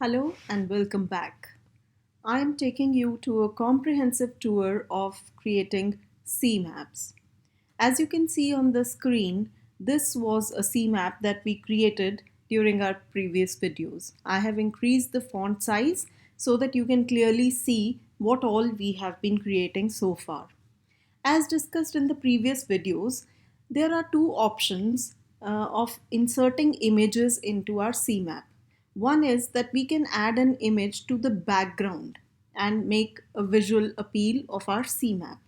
Hello and welcome back. I am taking you to a comprehensive tour of creating CMAPs. As you can see on the screen, this was a CMAP that we created during our previous videos. I have increased the font size so that you can clearly see what all we have been creating so far. As discussed in the previous videos, there are two options of inserting images into our CMAP. One is that we can add an image to the background and make a visual appeal of our CMAP.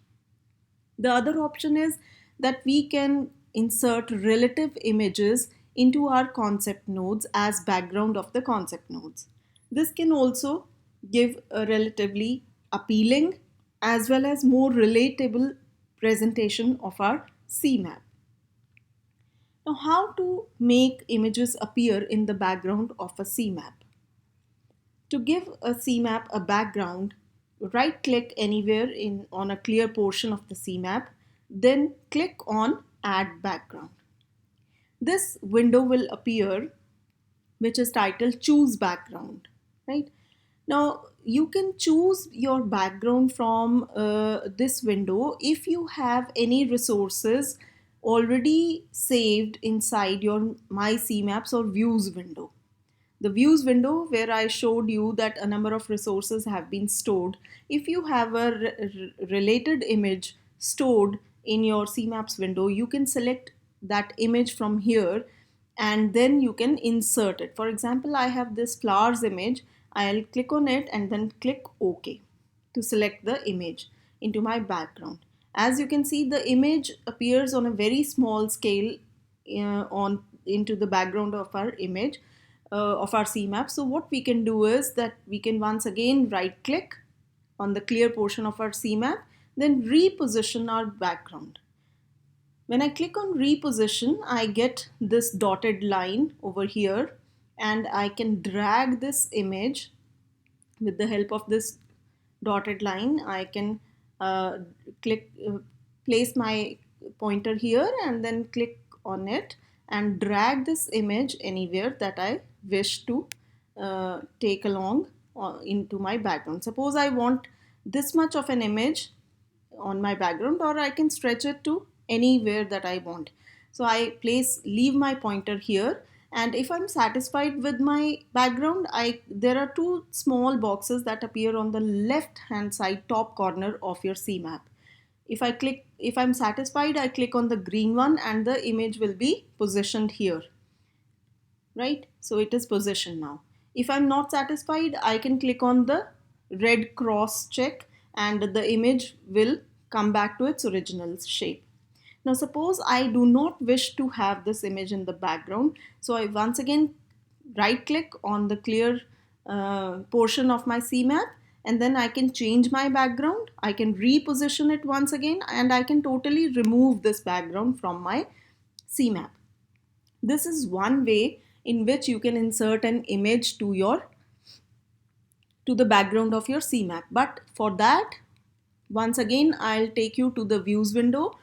The other option is that we can insert relative images into our concept nodes as background of the concept nodes. This can also give a relatively appealing as well as more relatable presentation of our CMAP. Now, how to make images appear in the background of a CMAP? To give a CMAP a background, right click anywhere on a clear portion of the CMAP, then click on Add Background. This window will appear which is titled Choose Background, right? Now you can choose your background from this window if you have any resources already saved inside your My CMAPs or Views window. The Views window, where I showed you that a number of resources have been stored. If you have a related image stored in your CMAPs window, you can select that image from here and then you can insert it. For example, I have this flowers image. I'll click on it and then click OK to select the image into my background. As you can see, the image appears on a very small scale on into the background of our image of our CMAP. So what we can do is that we can once again right click on the clear portion of our CMAP, then reposition our background. When I click on reposition, I get this dotted line over here and I can drag this image with the help of this dotted line. I can click, place my pointer here and then click on it and drag this image anywhere that I wish to take along into my background. Suppose I want this much of an image on my background, or I can stretch it to anywhere that I want. So I leave my pointer here, and if I'm satisfied with my background, there are two small boxes that appear on the left hand side top corner of your CMAP. If I'm satisfied, I click on the green one and the image will be positioned here, right? So it is positioned now. If I'm not satisfied, I can click on the red cross check and the image will come back to its original shape. Now suppose I do not wish to have this image in the background, so I once again right click on the clear portion of my CMAP and then I can change my background. I can reposition it once again and I can totally remove this background from my CMAP. This is one way in which you can insert an image to the background of your CMAP. But for that, once again, I'll take you to the Views window.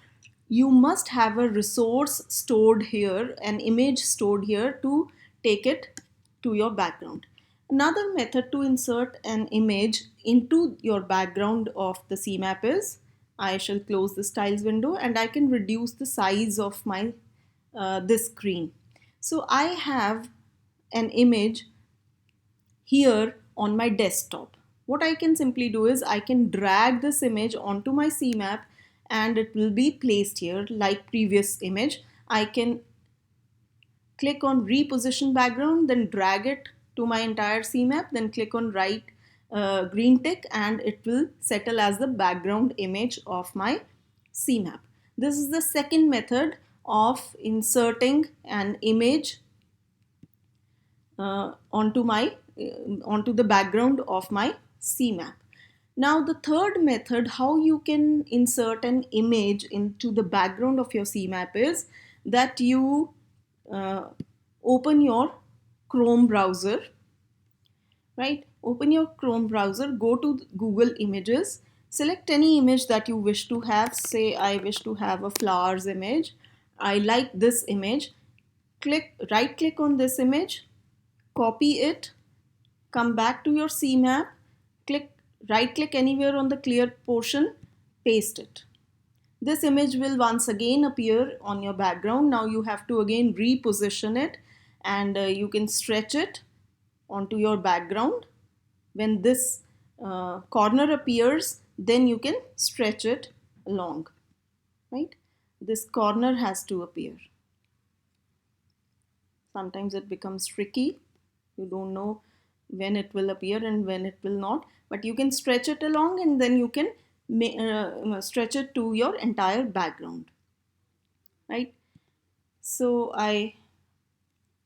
You must have a resource stored here, an image stored here to take it to your background. Another method to insert an image into your background of the CMAP is, I shall close the styles window and I can reduce the size of my this screen. So I have an image here on my desktop. What I can simply do is I can drag this image onto my CMAP and it will be placed here like previous image. I can click on reposition background, then drag it to my entire CMAP, then click on right green tick and it will settle as the background image of my CMAP. This is the second method of inserting an image onto the background of my CMAP. Now the third method how you can insert an image into the background of your CMAP is that you open your Chrome browser, right? Open your Chrome browser, go to Google Images, select any image that you wish to have. Say I wish to have a flowers image. I like this image. Right click on this image, copy it come back to your CMap, click, right click anywhere on the clear portion, paste it. This image will once again appear on your background. Now you have to again reposition it, and you can stretch it onto your background. When this corner appears, then you can stretch it along, right? This corner has to appear. Sometimes it becomes tricky. You don't know when it will appear and when it will not, but you can stretch it along, and then you can stretch it to your entire background, right? So I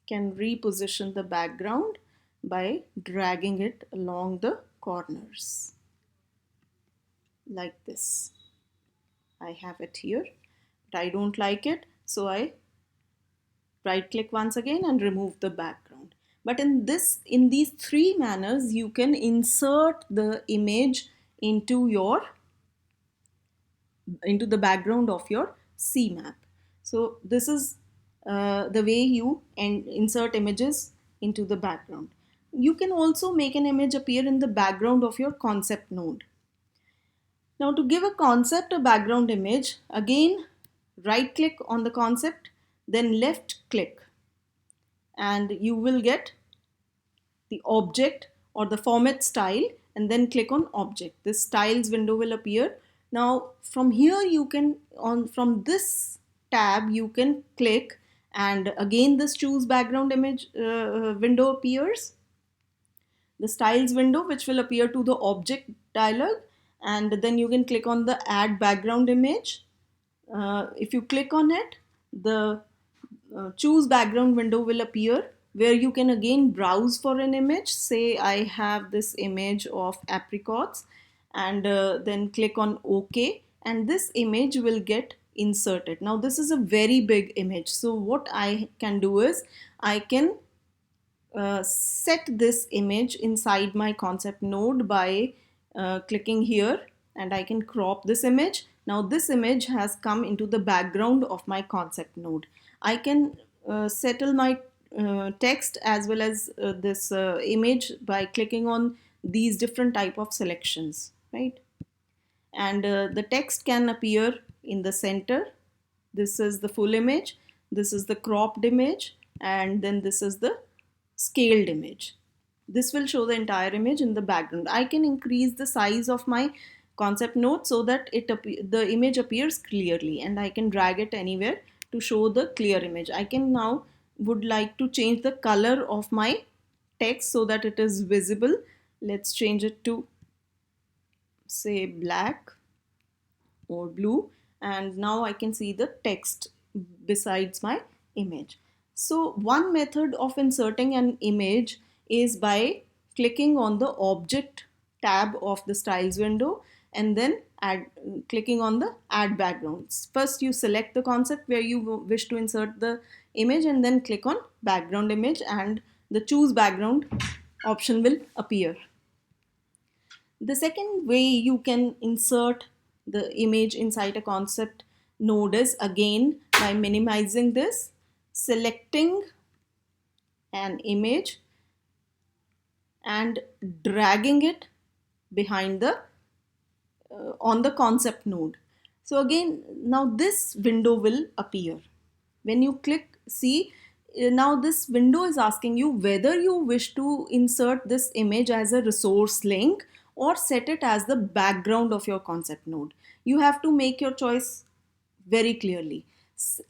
can reposition the background by dragging it along the corners like this. I have it here, but I don't like it, so I right click once again and remove the background. But in these three manners, you can insert the image into the background of your CMap. So this is the way you insert images into the background. You can also make an image appear in the background of your concept node. Now to give a concept a background image, again right click on the concept, then left click, and you will get the object or the format style, and then click on object. This styles window will appear. Now from here you can, from this tab you can click, and again this choose background image window appears, the styles window, which will appear to the object dialog, and then you can click on the add background image. If you click on it, the choose background window will appear, where you can again browse for an image. Say I have this image of apricots, and then click on OK, and this image will get inserted. Now this is a very big image, so what I can do is I can set this image inside my concept node by clicking here, and I can crop this image. Now this image has come into the background of my concept node. I can settle my text as well as this image by clicking on these different type of selections, right? And the text can appear in the center. This is the full image, this is the cropped image, and then this is the scaled image. This will show the entire image in the background. I can increase the size of my concept node so that the image appears clearly, and I can drag it anywhere to show the clear image. I can now would like to change the color of my text so that it is visible. Let's change it to say black or blue, and now I can see the text besides my image. So one method of inserting an image is by clicking on the object tab of the styles window, and then clicking on the add backgrounds. First you select the concept where you wish to insert the image, and then click on background image, and the choose background option will appear. The second way you can insert the image inside a concept node is again by minimizing this, selecting an image and dragging it behind the on the concept node. So again, now this window will appear. When you click, see, now this window is asking you whether you wish to insert this image as a resource link or set it as the background of your concept node. You have to make your choice very clearly.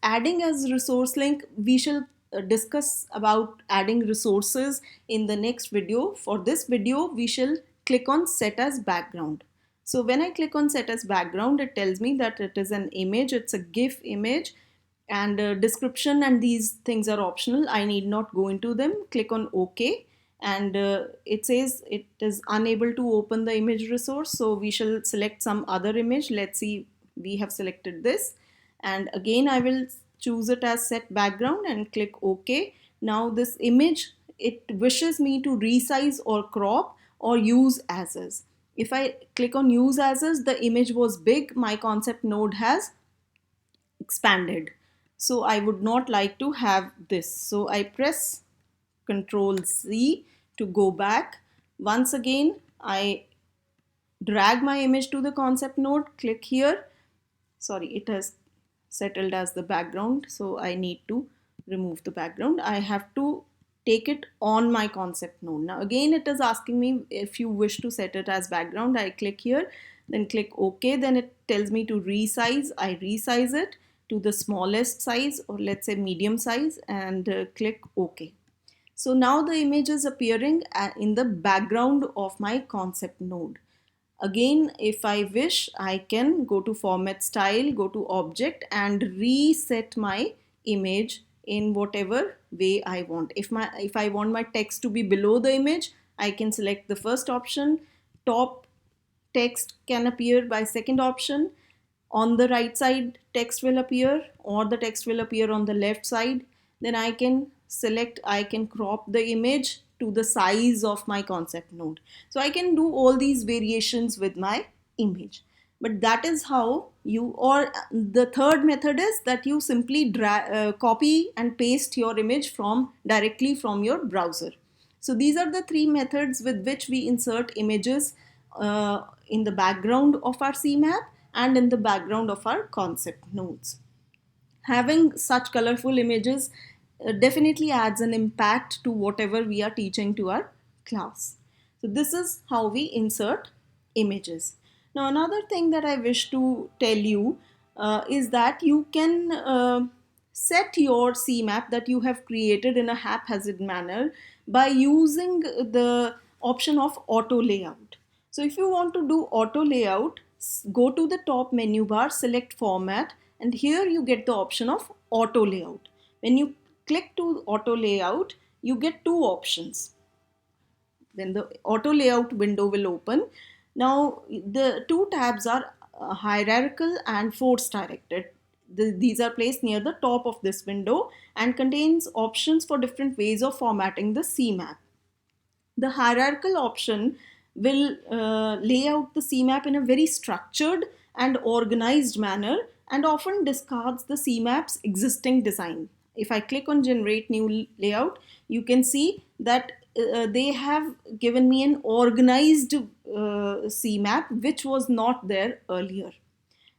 Adding as resource link, we shall discuss about adding resources in the next video. For this video, we shall click on set as background. So when I click on set as background, it tells me that it is an image, it's a GIF image, and description and these things are optional. I need not go into them. Click on OK, and it says it is unable to open the image resource, so we shall select some other image. Let's see, we have selected this, and again I will choose it as set background and click OK. Now this image, it wishes me to resize or crop or use as is. If I click on use as is, the image was big, my concept node has expanded, so I would not like to have this. So I press Ctrl C to go back, Once again, I drag my image to the concept node, click here. Sorry, it has settled as the background, so I need to remove the background. I have to take it on my concept node. Now again, it is asking me if you wish to set it as background. I click here, then click OK. Then it tells me to resize. I resize it to the smallest size, or let's say medium size, and click OK. So now the image is appearing in the background of my concept node. Again, if I wish, I can go to format style, go to object, and reset my image in whatever way I want. If I want my text to be below the image, I can select the first option. Top text can appear by second option. On the right side, text will appear, or the text will appear on the left side. Then I can select, I can crop the image to the size of my concept node. So I can do all these variations with my image. But that is how you, or the third method is that you simply copy and paste your image from directly from your browser. So these are the three methods with which we insert images in the background of our CMAP and in the background of our concept nodes. Having such colorful images definitely adds an impact to whatever we are teaching to our class. So this is how we insert images. Now another thing that I wish to tell you is that you can set your CMAP that you have created in a haphazard manner by using the option of auto layout. So if you want to do auto layout, go to the top menu bar, select format, and here you get the option of auto layout. When you click to auto layout, you get two options. Then the auto layout window will open. Now the two tabs are hierarchical and force directed. These are placed near the top of this window and contains options for different ways of formatting the CMAP. The hierarchical option will lay out the CMAP in a very structured and organized manner and often discards the CMAP's existing design. If I click on generate new layout, you can see that they have given me an organized CMAP which was not there earlier,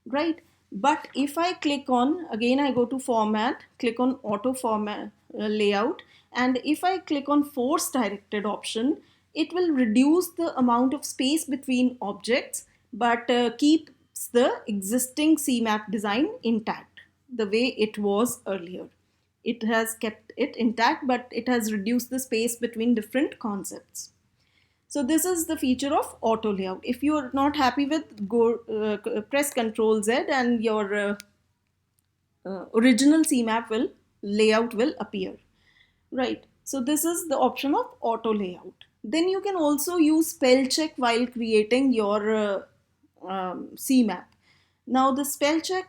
right? But if I click on, again I go to format, click on auto format layout, and if I click on force directed option, it will reduce the amount of space between objects but keeps the existing CMAP design intact the way it was earlier. It has kept it intact, but it has reduced the space between different concepts. So this is the feature of auto layout. If you are not happy with, go press Ctrl Z and your original CMAP layout will appear. Right. So this is the option of auto layout. Then you can also use spell check while creating your CMAP. Now the spell check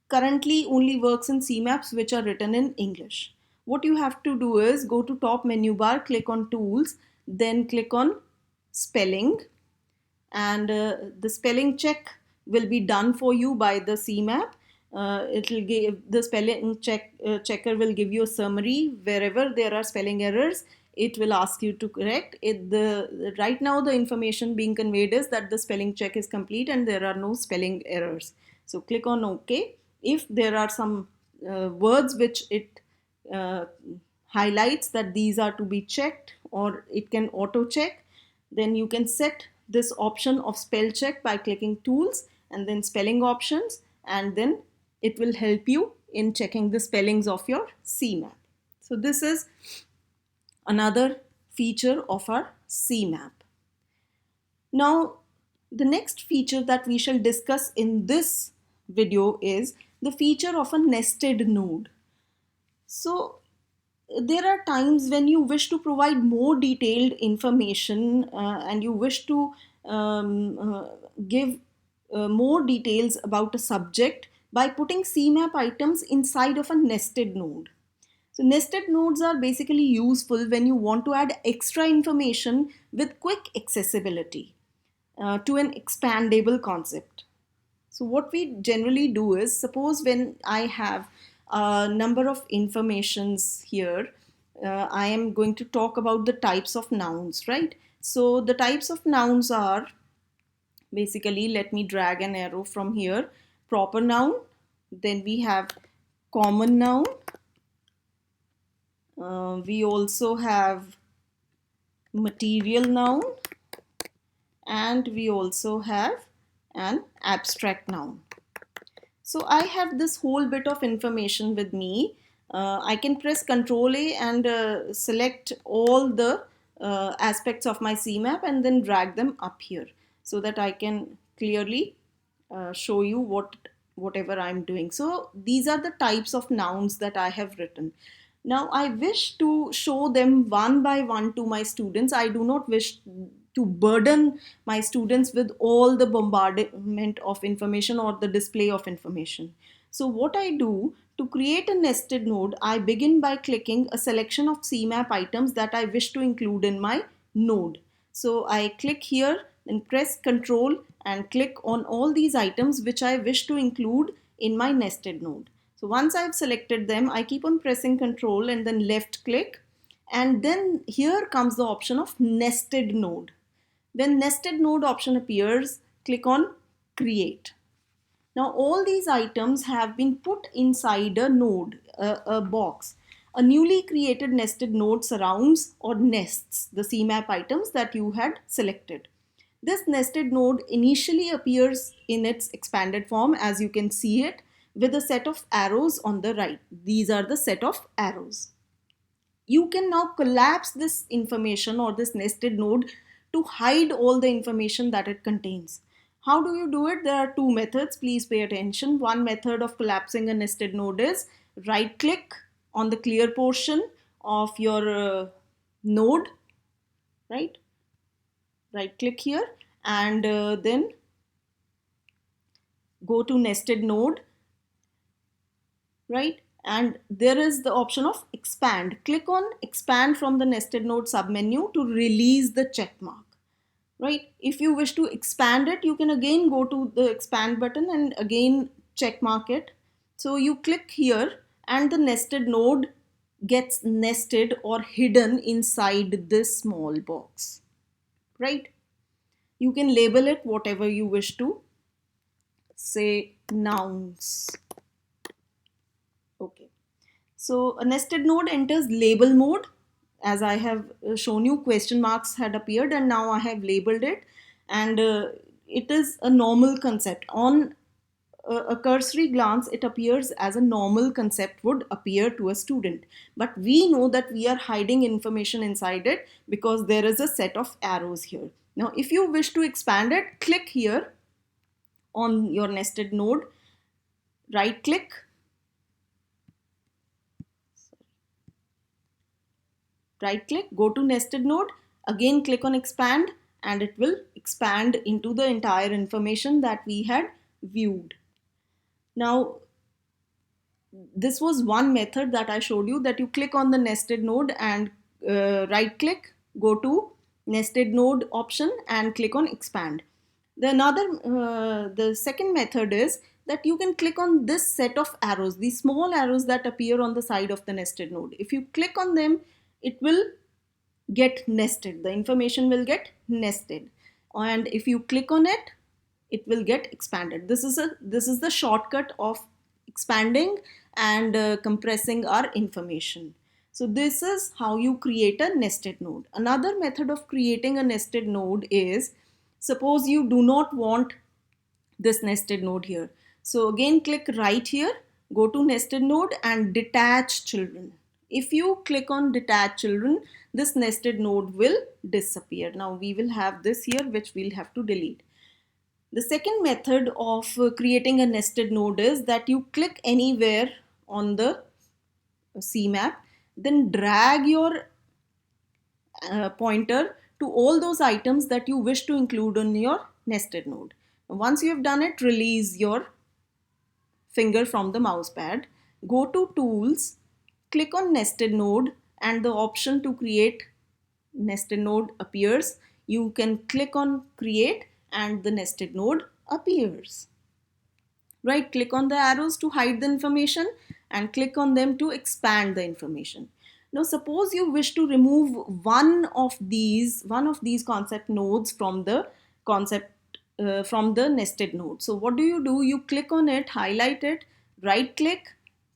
currently only works in CMAPs which are written in English. What you have to do is go to top menu bar, click on tools, then click on spelling, and the spelling check will be done for you by the CMAP. It will give the spelling checker will give you a summary. Wherever there are spelling errors, it will ask you to correct it. Right now the information being conveyed is that the spelling check is complete and there are no spelling errors. So click on OK. If there are some words which it uh, highlights that these are to be checked, or it can auto check, then you can set this option of spell check by clicking tools and then spelling options, and then it will help you in checking the spellings of your CMAP. So this is another feature of our CMAP. Now the next feature that we shall discuss in this video is the feature of a nested node. So there are times when you wish to provide more detailed information and you wish to give more details about a subject by putting CMAP items inside of a nested node. So nested nodes are basically useful when you want to add extra information with quick accessibility to an expandable concept. So what we generally do is, suppose when I have a number of informations here, I am going to talk about the types of nouns, right? So the types of nouns are basically, let me drag an arrow from here. Proper noun, then we have common noun, we also have material noun, and we also have an abstract noun. So I have this whole bit of information with me. I can press Ctrl A and select all the aspects of my CMAP and then drag them up here so that I can clearly show you whatever I'm doing. So these are the types of nouns that I have written. Now I wish to show them one by one to my students. I do not wish to burden my students with all the bombardment of information or the display of information. So what I do to create a nested node, I begin by clicking a selection of CMAP items that I wish to include in my node. So I click here and press Control and click on all these items which I wish to include in my nested node. So once I've selected them, I keep on pressing Control and then left click, and then here comes the option of nested node. When nested node option appears, click on create. Now all these items have been put inside a node, a box. A newly created nested node surrounds or nests the CMAP items that you had selected. This nested node initially appears in its expanded form, as you can see it, with a set of arrows on the right. These are the set of arrows. You can now collapse this information or this nested node to hide all the information that it contains. How do you do it? There are two methods. Please pay attention. One method of collapsing a nested node is right click on the clear portion of your node, right? Right click here and then go to nested node, right? And there is the option of expand. Click on expand from the nested node submenu to release the check mark, right? If you wish to expand it, you can again go to the expand button and again check mark it. So you click here and the nested node gets nested or hidden inside this small box, right? You can label it whatever you wish to, say nouns. Okay. So a nested node enters label mode. As I have shown you, question marks had appeared and now I have labeled it, and it is a normal concept. On a cursory glance, it appears as a normal concept would appear to a student. But we know that we are hiding information inside it because there is a set of arrows here. Now, if you wish to expand it, click here on your nested node, right click, go to nested node, again click on expand, and it will expand into the entire information that we had viewed. Now, this was one method that I showed you, that you click on the nested node and right click, go to nested node option and click on expand. The second method is that you can click on this set of arrows, these small arrows that appear on the side of the nested node. If you click on them, it will get nested. The information will get nested. And if you click on it, it will get expanded. This is the shortcut of expanding and compressing our information. So this is how you create a nested node. Another method of creating a nested node is, suppose you do not want this nested node here. So again, click right here, go to nested node and detach children. If you click on detach children, this nested node will disappear. Now we will have this here, which we'll have to delete. The second method of creating a nested node is that you click anywhere on the CMAP, then drag your pointer to all those items that you wish to include on your nested node. Once you have done it, release your finger from the mouse pad, go to tools, click on nested node, and the option to create nested node appears. You can click on create and the nested node appears. Right click on the arrows to hide the information and click on them to expand the information. Now suppose you wish to remove one of these concept nodes from the nested node. So what do? You click on it, highlight it, right click,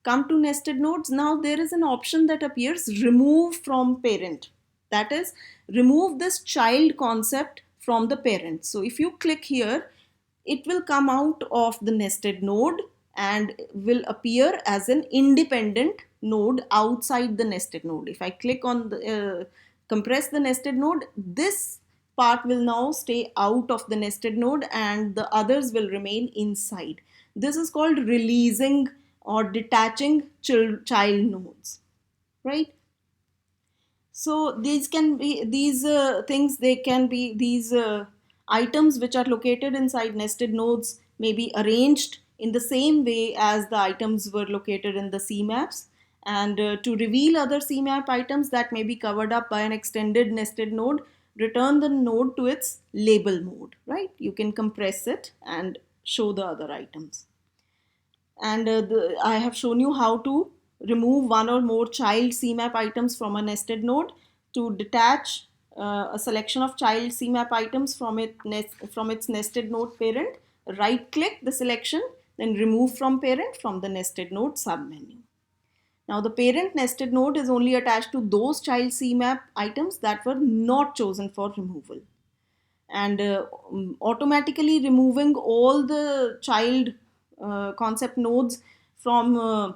come to nested nodes. Now there is an option that appears, remove from parent. That is, remove this child concept from the parent. So if you click here, it will come out of the nested node and will appear as an independent node outside the nested node. If I click on the compress the nested node, this part will now stay out of the nested node and the others will remain inside. This is called releasing or detaching child nodes, right? So these can be these things, they can be these items which are located inside nested nodes may be arranged in the same way as the items were located in the CMAPs. And to reveal other CMAP items that may be covered up by an extended nested node, return the node to its label mode, right? You can compress it and show the other items. And I have shown you how to remove one or more child CMAP items from a nested node. To detach a selection of child CMAP items from its nested node parent, right click the selection, then remove from parent from the nested node submenu. Now the parent nested node is only attached to those child CMAP items that were not chosen for removal. And automatically removing all the child concept nodes from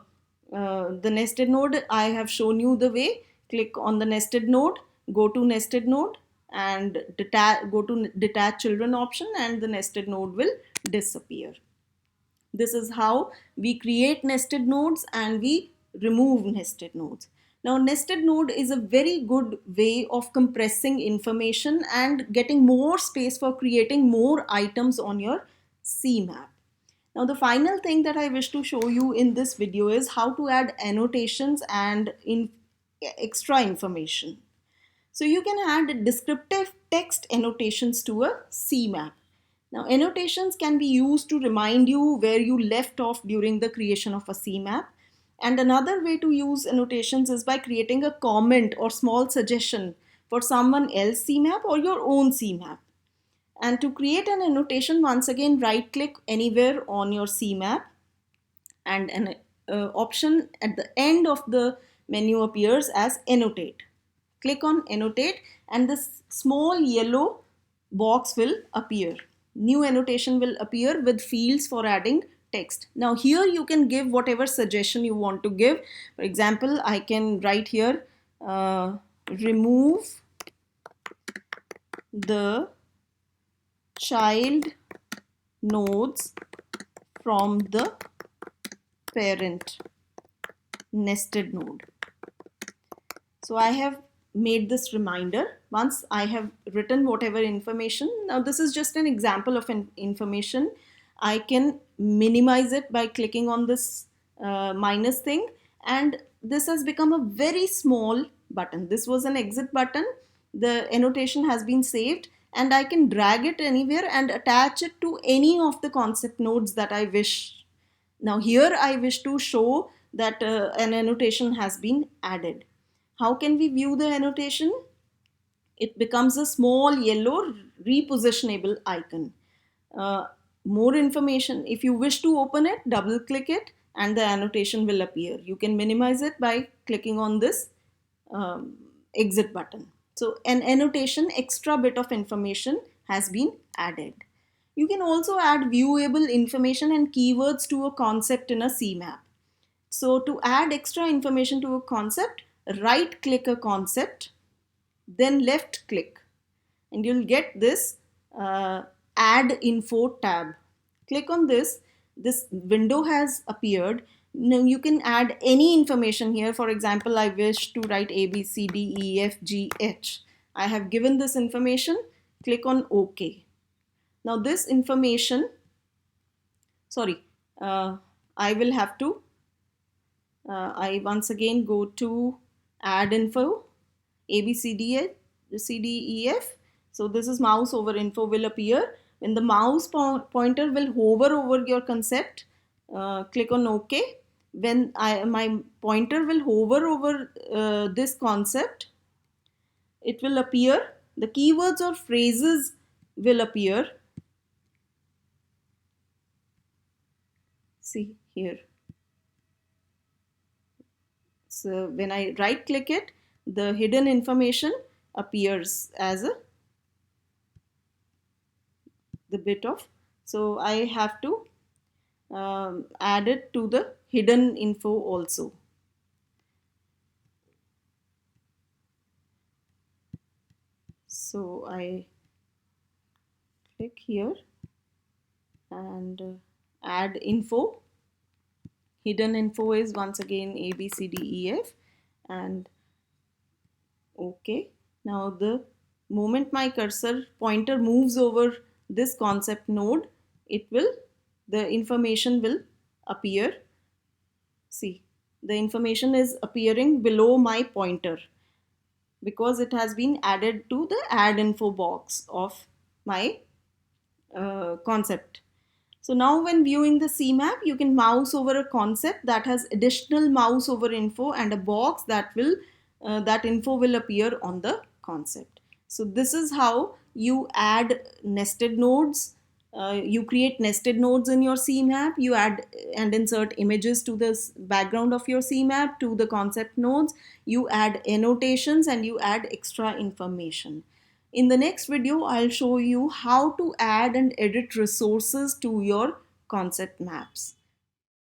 the nested node, I have shown you the way. Click on the nested node, go to nested node, and go to detach children option, and the nested node will disappear. This is how we create nested nodes and we remove nested nodes. Now, nested node is a very good way of compressing information and getting more space for creating more items on your CMAP. Now, the final thing that I wish to show you in this video is how to add annotations and extra information. So you can add descriptive text annotations to a CMAP. Now, annotations can be used to remind you where you left off during the creation of a CMAP. And another way to use annotations is by creating a comment or small suggestion for someone else's CMAP or your own CMAP. And to create an annotation, once again, right click anywhere on your CMAP, and an option at the end of the menu appears as annotate. Click on annotate and this small yellow box will appear. New annotation will appear with fields for adding text. Now here you can give whatever suggestion you want to give. For example, I can write here, remove the child nodes from the parent nested node. So I have made this reminder. Once I have written whatever information, now this is just an example of an information. I can minimize it by clicking on this minus thing, and this has become a very small button. This was an exit button. The annotation has been saved, and I can drag it anywhere and attach it to any of the concept nodes that I wish. Now here I wish to show that an annotation has been added. How can we view the annotation? It becomes a small yellow repositionable icon. More information, if you wish to open it, double click it and the annotation will appear. You can minimize it by clicking on this exit button. So an annotation, extra bit of information has been added. You can also add viewable information and keywords to a concept in a CMAP. So to add extra information to a concept, right click a concept, then left click, and you'll get this add info tab. Click on this. This window has appeared. Now you can add any information here. For example, I wish to write A, B, C, D, E, F, G, H. I have given this information. Click on OK. Now this information, I will have to, I once again go to add info, A, B, C, D, E, F. So this is mouse over info will appear. When the mouse pointer will hover over your concept, click on OK. when my pointer will hover over this concept, it will appear, the keywords or phrases will appear. See here. So when I right click it, the hidden information appears as the bit of, so I have to add it to the hidden info also. So I click here and add info. Hidden info is once again A, B, C, D, E, F, and OK. Now the moment my cursor pointer moves over this concept node, it will, the information will appear. See, the information is appearing below my pointer because it has been added to the add info box of my concept. So now when viewing the CMap, you can mouse over a concept that has additional mouse over info and a box that will, that info will appear on the concept. So this is how you add nested nodes. You create nested nodes in your CMap. You add and insert images to the background of your CMap, to the concept nodes. You add annotations and you add extra information. In the next video, I'll show you how to add and edit resources to your concept maps.